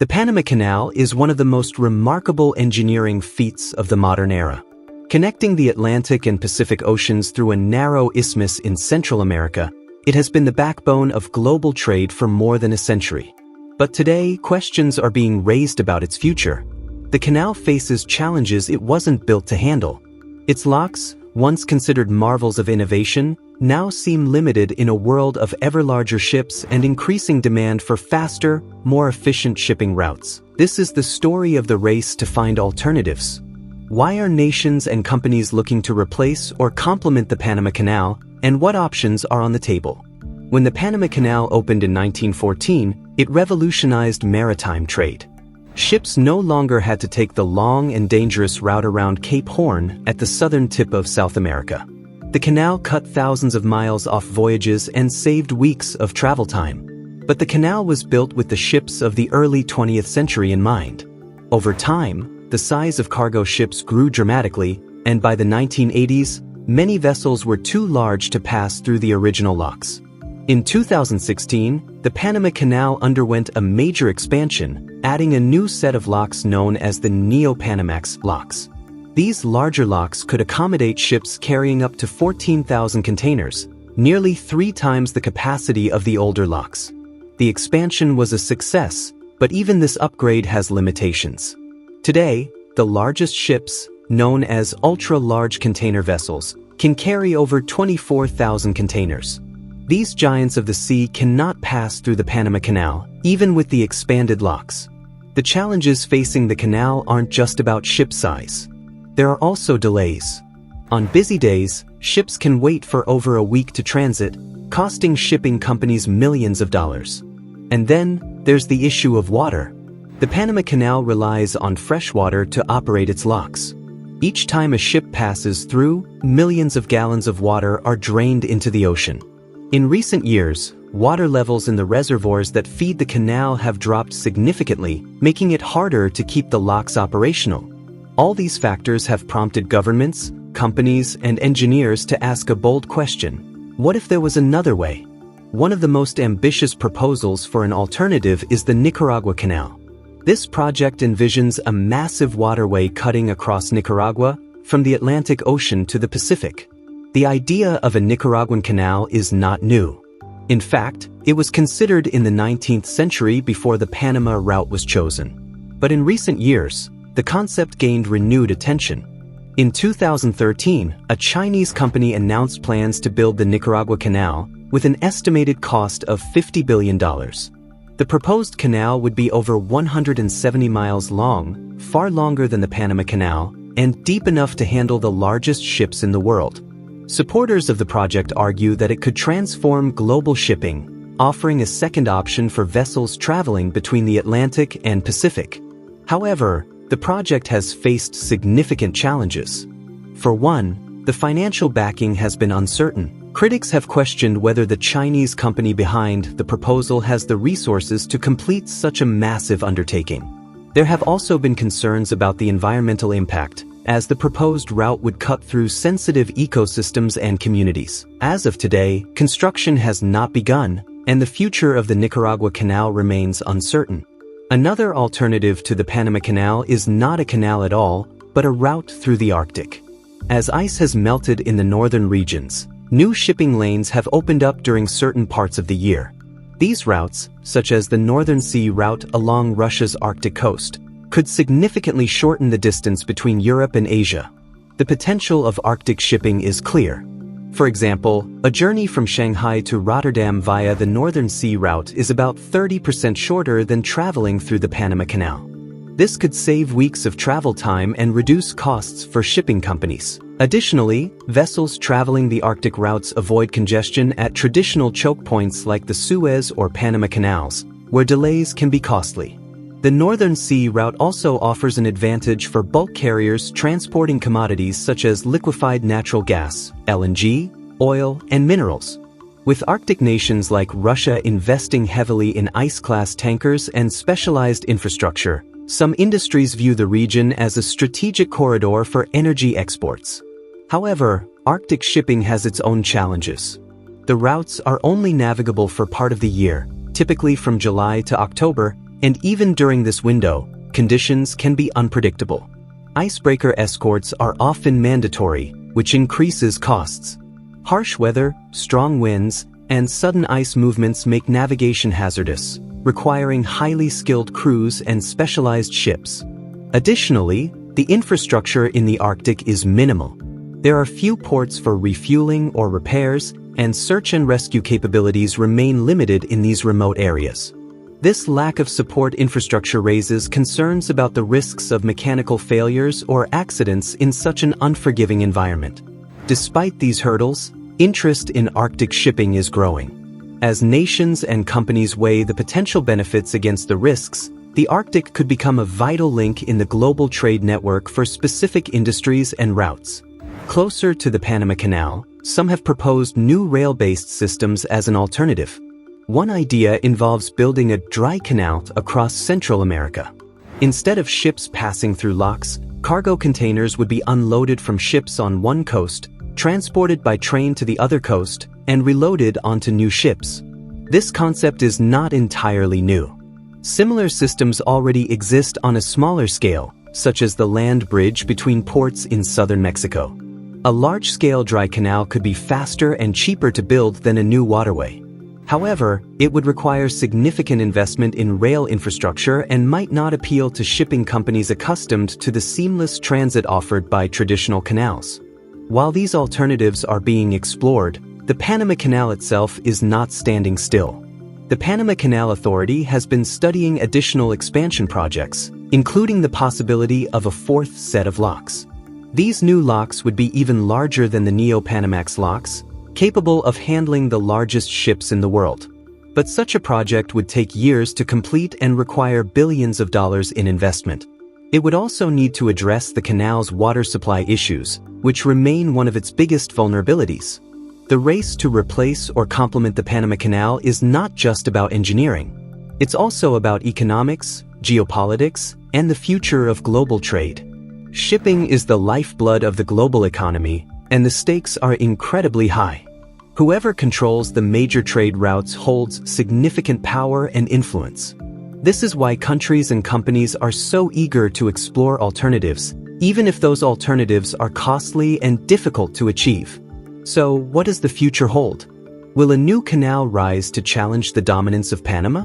The Panama Canal is one of the most remarkable engineering feats of the modern era. Connecting the Atlantic and Pacific Oceans through a narrow isthmus in Central America, it has been the backbone of global trade for more than a century. But today, questions are being raised about its future. The canal faces challenges it wasn't built to handle. Its locks, once considered marvels of innovation, now seem limited in a world of ever larger ships and increasing demand for faster, more efficient shipping routes. This is the story of the race to find alternatives. Why are nations and companies looking to replace or complement the Panama Canal, and what options are on the table? When the Panama Canal opened in 1914, it revolutionized maritime trade. Ships no longer had to take the long and dangerous route around Cape Horn at the southern tip of South America. The canal cut thousands of miles off voyages and saved weeks of travel time. But the canal was built with the ships of the early 20th century in mind. Over time, the size of cargo ships grew dramatically, and by the 1980s, many vessels were too large to pass through the original locks. In 2016, the Panama Canal underwent a major expansion, adding a new set of locks known as the Neo-Panamax locks. These larger locks could accommodate ships carrying up to 14,000 containers, nearly 3 times the capacity of the older locks. The expansion was a success, but even this upgrade has limitations. Today, the largest ships, known as ultra-large container vessels, can carry over 24,000 containers. These giants of the sea cannot pass through the Panama Canal, even with the expanded locks. The challenges facing the canal aren't just about ship size. There are also delays. On busy days, ships can wait for over a week to transit, costing shipping companies millions of dollars. And then, there's the issue of water. The Panama Canal relies on fresh water to operate its locks. Each time a ship passes through, millions of gallons of water are drained into the ocean. In recent years, water levels in the reservoirs that feed the canal have dropped significantly, making it harder to keep the locks operational. All these factors have prompted governments, companies, and engineers to ask a bold question. What if there was another way? One of the most ambitious proposals for an alternative is the Nicaragua Canal. This project envisions a massive waterway cutting across Nicaragua, from the Atlantic Ocean to the Pacific. The idea of a Nicaraguan canal is not new. In fact, it was considered in the 19th century before the Panama route was chosen. But in recent years, the concept gained renewed attention. In 2013, a Chinese company announced plans to build the Nicaragua Canal with an estimated cost of $50 billion. The proposed canal would be over 170 miles long, far longer than the Panama Canal, and deep enough to handle the largest ships in the world. Supporters of the project argue that it could transform global shipping, offering a second option for vessels traveling between the Atlantic and Pacific. However, the project has faced significant challenges. For one, the financial backing has been uncertain. Critics have questioned whether the Chinese company behind the proposal has the resources to complete such a massive undertaking. There have also been concerns about the environmental impact, as the proposed route would cut through sensitive ecosystems and communities. As of today, construction has not begun, and the future of the Nicaragua Canal remains uncertain. Another alternative to the Panama Canal is not a canal at all, but a route through the Arctic. As ice has melted in the northern regions, new shipping lanes have opened up during certain parts of the year. These routes, such as the Northern Sea route along Russia's Arctic coast, could significantly shorten the distance between Europe and Asia. The potential of Arctic shipping is clear. For example, a journey from Shanghai to Rotterdam via the Northern Sea route is about 30% shorter than traveling through the Panama Canal. This could save weeks of travel time and reduce costs for shipping companies. Additionally, vessels traveling the Arctic routes avoid congestion at traditional choke points like the Suez or Panama Canals, where delays can be costly. The Northern Sea route also offers an advantage for bulk carriers transporting commodities such as liquefied natural gas, LNG, oil, and minerals. With Arctic nations like Russia investing heavily in ice-class tankers and specialized infrastructure, some industries view the region as a strategic corridor for energy exports. However, Arctic shipping has its own challenges. The routes are only navigable for part of the year, typically from July to October, And even during this window, conditions can be unpredictable. Icebreaker escorts are often mandatory, which increases costs. Harsh weather, strong winds, and sudden ice movements make navigation hazardous, requiring highly skilled crews and specialized ships. Additionally, the infrastructure in the Arctic is minimal. There are few ports for refueling or repairs, and search and rescue capabilities remain limited in these remote areas. This lack of support infrastructure raises concerns about the risks of mechanical failures or accidents in such an unforgiving environment. Despite these hurdles, interest in Arctic shipping is growing. As nations and companies weigh the potential benefits against the risks, the Arctic could become a vital link in the global trade network for specific industries and routes. Closer to the Panama Canal, some have proposed new rail-based systems as an alternative. One idea involves building a dry canal across Central America. Instead of ships passing through locks, cargo containers would be unloaded from ships on one coast, transported by train to the other coast, and reloaded onto new ships. This concept is not entirely new. Similar systems already exist on a smaller scale, such as the land bridge between ports in southern Mexico. A large-scale dry canal could be faster and cheaper to build than a new waterway. However, it would require significant investment in rail infrastructure and might not appeal to shipping companies accustomed to the seamless transit offered by traditional canals. While these alternatives are being explored, the Panama Canal itself is not standing still. The Panama Canal Authority has been studying additional expansion projects, including the possibility of a fourth set of locks. These new locks would be even larger than the Neo-Panamax locks, capable of handling the largest ships in the world. But such a project would take years to complete and require billions of dollars in investment. It would also need to address the canal's water supply issues, which remain one of its biggest vulnerabilities. The race to replace or complement the Panama Canal is not just about engineering. It's also about economics, geopolitics, and the future of global trade. Shipping is the lifeblood of the global economy, and the stakes are incredibly high. Whoever controls the major trade routes holds significant power and influence. This is why countries and companies are so eager to explore alternatives, even if those alternatives are costly and difficult to achieve. So, what does the future hold? Will a new canal rise to challenge the dominance of Panama?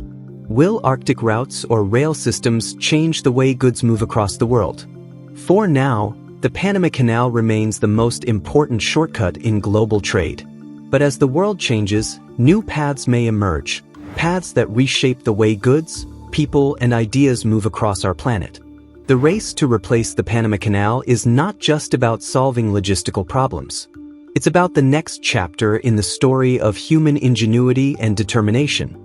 Will Arctic routes or rail systems change the way goods move across the world? For now, the Panama Canal remains the most important shortcut in global trade. But as the world changes, new paths may emerge, paths that reshape the way goods, people, and ideas move across our planet. The race to replace the Panama Canal is not just about solving logistical problems. It's about the next chapter in the story of human ingenuity and determination.